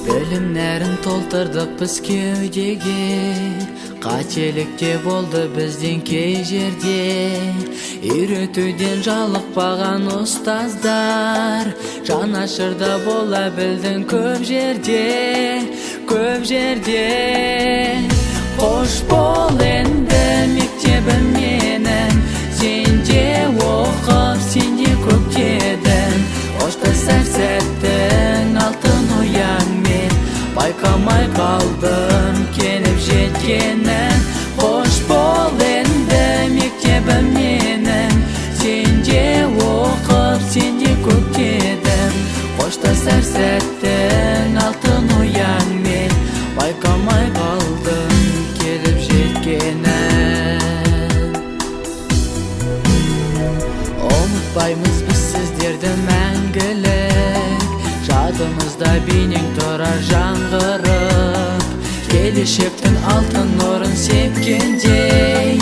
Бөлімлерін толтырдық біз кеудеге, қателік те болды бізден кей жерде. Үйретуден жалықпаған ұстаздар, жанашырда бола білдің көп жерде, көп жерде. Қош бол енді мектебім менің, сен де оқып, сен де көктедің. Қоштасар сәттің алтын ұяңмен, байқамай қалдым келіп жеткенін. Қош бол енді мектебім менің, сен де оқып, сен де көктедің. Қоштасар сәттің алтын ұяңмен, байқамай қалдым келіп жеткенін. Ұмытпаймыз біз сіздерді мәңгілік, жадымызда бейнең тұрар жаңғырып. Келешектің алтын нұрын сепкендей,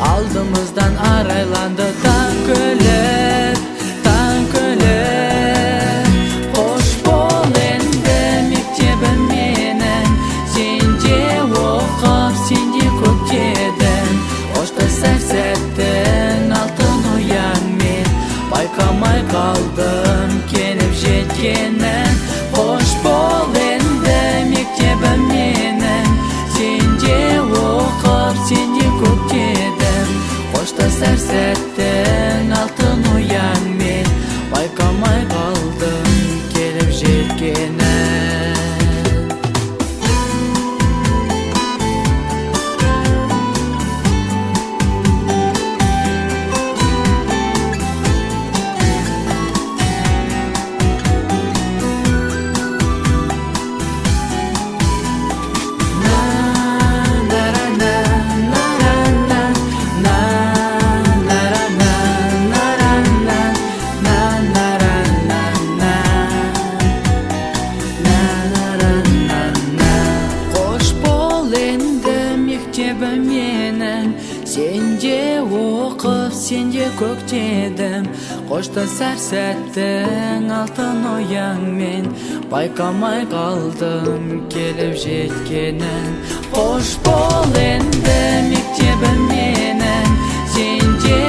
алдымыздан арайланды таң күліп, таң күліп. Қош бол енді мектебім менің, сен де оқып, сен де көктедің. Қоштасар сәттің алтын ұяңмен, байқамай қалдым келіп жеткенін. Қош бол енді мектебім менің, сен де оқып, сен де сенде көктедім. Қоштасар сәттің алтын ояңмен байқамай қалдым келіп жеткенін. Қош бол енді мектебім менің, сенде